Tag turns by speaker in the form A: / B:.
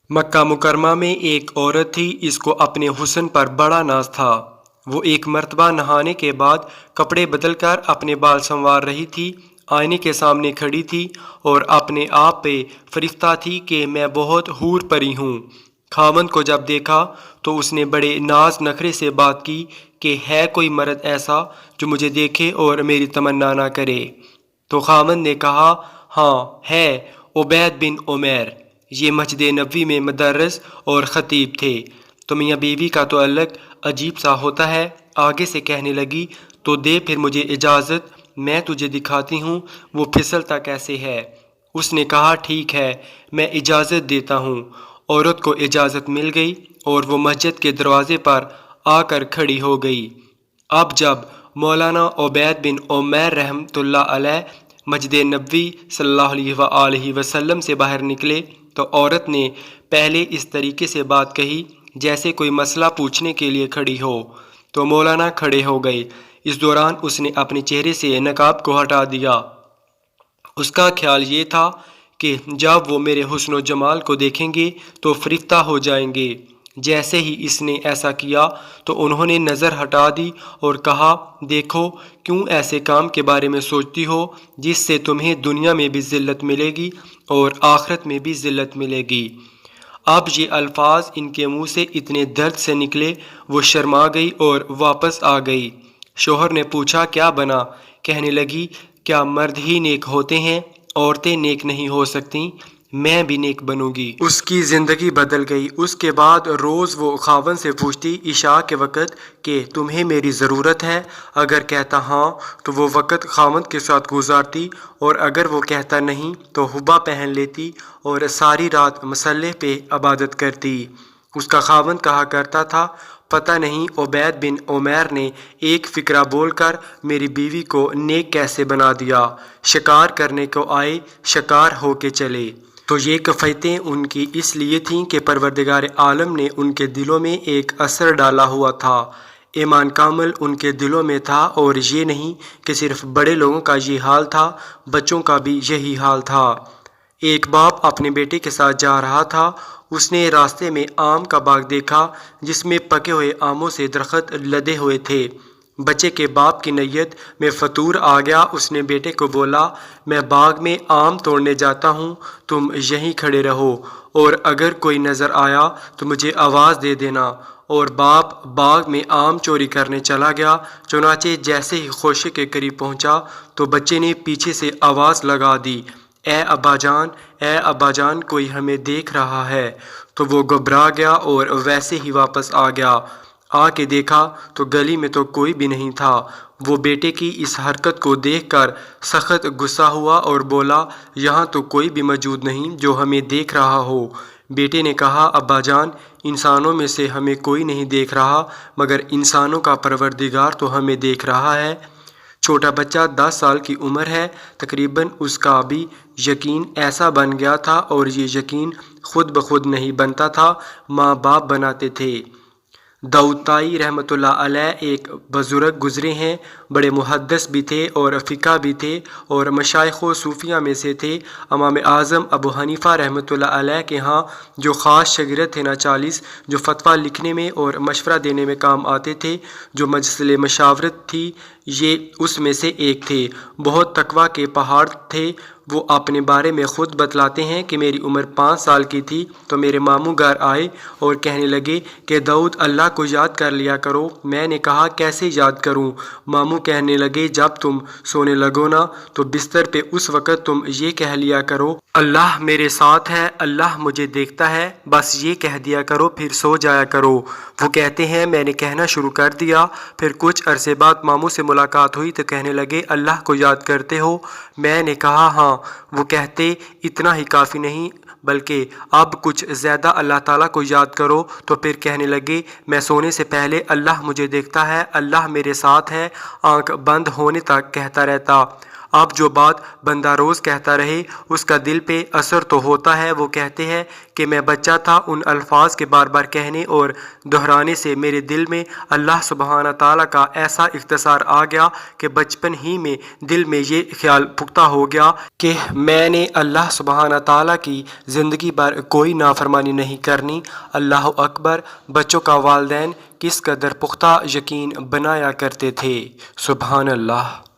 A: مکہ مکرمہ میں ایک عورت تھی، اس کو اپنے حسن پر بڑا ناز تھا۔ وہ ایک مرتبہ نہانے کے بعد کپڑے بدل کر اپنے بال سنوار رہی تھی، آئینے کے سامنے کھڑی تھی اور اپنے آپ پہ فریفتہ تھی کہ میں بہت حور پری ہوں۔ خاوند کو جب دیکھا تو اس نے بڑے ناز نخرے سے بات کی کہ ہے کوئی مرد ایسا جو مجھے دیکھے اور میری تمنا نہ کرے؟ تو خاوند نے کہا، ہاں ہے، عبید بن عمیر۔ یہ مسجد نبوی میں مدرس اور خطیب تھے۔ تو میاں بیوی کا تعلق عجیب سا ہوتا ہے۔ آگے سے کہنے لگی، تو دے پھر مجھے اجازت، میں تجھے دکھاتی ہوں وہ پھسلتا کیسے ہے۔ اس نے کہا، ٹھیک ہے، میں اجازت دیتا ہوں۔ عورت کو اجازت مل گئی اور وہ مسجد کے دروازے پر آ کر کھڑی ہو گئی۔ اب جب مولانا عبید بن عمیر رحمۃ اللہ علیہ مسجد نبوی صلی اللہ علیہ وآلہ وسلم سے باہر نکلے تو عورت نے پہلے اس طریقے سے بات کہی جیسے کوئی مسئلہ پوچھنے کے لیے کھڑی ہو۔ تو مولانا کھڑے ہو گئے۔ اس دوران اس نے اپنے چہرے سے نقاب کو ہٹا دیا۔ اس کا خیال یہ تھا کہ جب وہ میرے حسن و جمال کو دیکھیں گے تو فریفتہ ہو جائیں گے۔ جیسے ہی اس نے ایسا کیا تو انہوں نے نظر ہٹا دی اور کہا، دیکھو کیوں ایسے کام کے بارے میں سوچتی ہو جس سے تمہیں دنیا میں بھی ذلت ملے گی اور آخرت میں بھی ذلت ملے گی۔ اب یہ الفاظ ان کے منہ سے اتنے درد سے نکلے، وہ شرما گئی اور واپس آ گئی۔ شوہر نے پوچھا، کیا بنا؟ کہنے لگی، کیا مرد ہی نیک ہوتے ہیں؟ عورتیں نیک نہیں ہو سکتیں؟ میں بھی نیک بنوں گی۔ اس کی زندگی بدل گئی۔ اس کے بعد روز وہ خاوند سے پوچھتی عشاء کے وقت کہ تمہیں میری ضرورت ہے؟ اگر کہتا ہاں تو وہ وقت خاوند کے ساتھ گزارتی، اور اگر وہ کہتا نہیں تو حبا پہن لیتی اور ساری رات مصلے پہ عبادت کرتی۔ اس کا خاوند کہا کرتا تھا، پتہ نہیں عبید بن عمیر نے ایک فقرہ بول کر میری بیوی کو نیک کیسے بنا دیا۔ شکار کرنے کو آئے، شکار ہو کے چلے۔ تو یہ کفایتیں ان کی اس لیے تھیں کہ پروردگار عالم نے ان کے دلوں میں ایک اثر ڈالا ہوا تھا، ایمان کامل ان کے دلوں میں تھا۔ اور یہ نہیں کہ صرف بڑے لوگوں کا یہ حال تھا، بچوں کا بھی یہی حال تھا۔ ایک باپ اپنے بیٹے کے ساتھ جا رہا تھا۔ اس نے راستے میں آم کا باغ دیکھا جس میں پکے ہوئے آموں سے درخت لدے ہوئے تھے۔ بچے کے باپ کی نیت میں فطور آ گیا۔ اس نے بیٹے کو بولا، میں باغ میں آم توڑنے جاتا ہوں، تم یہیں کھڑے رہو، اور اگر کوئی نظر آیا تو مجھے آواز دے دینا۔ اور باپ باغ میں آم چوری کرنے چلا گیا۔ چنانچہ جیسے ہی خوشے کے قریب پہنچا تو بچے نے پیچھے سے آواز لگا دی، اے ابا جان، اے ابا جان، کوئی ہمیں دیکھ رہا ہے۔ تو وہ گھبرا گیا اور ویسے ہی واپس آ گیا۔ آ کے دیکھا تو گلی میں تو کوئی بھی نہیں تھا۔ وہ بیٹے کی اس حرکت کو دیکھ کر سخت غصہ ہوا اور بولا، یہاں تو کوئی بھی موجود نہیں جو ہمیں دیکھ رہا ہو۔ بیٹے نے کہا، ابا جان، انسانوں میں سے ہمیں کوئی نہیں دیکھ رہا، مگر انسانوں کا پروردگار تو ہمیں دیکھ رہا ہے۔ چھوٹا بچہ 10 سال کی عمر ہے تقریباً، اس کا بھی یقین ایسا بن گیا تھا، اور یہ یقین خود بخود نہیں بنتا تھا، ماں باپ بناتے تھے۔ داؤد طائی رحمۃ اللہ علیہ ایک بزرگ گزرے ہیں، بڑے محدث بھی تھے اور فقہ بھی تھے، اور مشائخ و صوفیہ میں سے تھے۔ امام اعظم ابو حنیفہ رحمۃ اللہ علیہ کے ہاں جو خاص شاگرد تھے نا 40، جو فتویٰ لکھنے میں اور مشورہ دینے میں کام آتے تھے، جو مجلس مشاورت تھی، یہ اس میں سے ایک تھے۔ بہت تقویٰ کے پہاڑ تھے۔ وہ اپنے بارے میں خود بتلاتے ہیں کہ میری عمر 5 سال کی تھی تو میرے ماموں گھر آئے اور کہنے لگے کہ داؤد، اللہ کو یاد کر لیا کرو۔ میں نے کہا، کیسے یاد کروں؟ ماموں کہنے لگے، جب تم سونے لگو نا تو بستر پہ اس وقت تم یہ کہہ لیا کرو، اللہ میرے ساتھ ہے، اللہ مجھے دیکھتا ہے، بس یہ کہہ دیا کرو، پھر سو جایا کرو۔ وہ کہتے ہیں، میں نے کہنا شروع کر دیا۔ پھر کچھ عرصے بعد ماموں سے ملاقات ہوئی تو کہنے لگے، اللہ کو یاد کرتے ہو؟ میں نے کہا، ہاں۔ وہ کہتے، اتنا ہی کافی نہیں بلکہ اب کچھ زیادہ اللہ تعالیٰ کو یاد کرو۔ تو پھر کہنے لگے، میں سونے سے پہلے اللہ مجھے دیکھتا ہے، اللہ میرے ساتھ ہے، آنکھ بند ہونے تک کہتا رہتا۔ اب جو بات بندہ روز کہتا رہے اس کا دل پہ اثر تو ہوتا ہے۔ وہ کہتے ہیں کہ میں بچہ تھا، ان الفاظ کے بار بار کہنے اور دہرانے سے میرے دل میں اللہ سبحانہ تعالیٰ کا ایسا اختصار آ گیا کہ بچپن ہی میں دل میں یہ خیال پختہ ہو گیا کہ میں نے اللہ سبحانہ تعالیٰ کی زندگی پر کوئی نافرمانی نہیں کرنی۔ اللہ اکبر! بچوں کا والدین کس قدر پختہ یقین بنایا کرتے تھے۔ سبحان اللہ!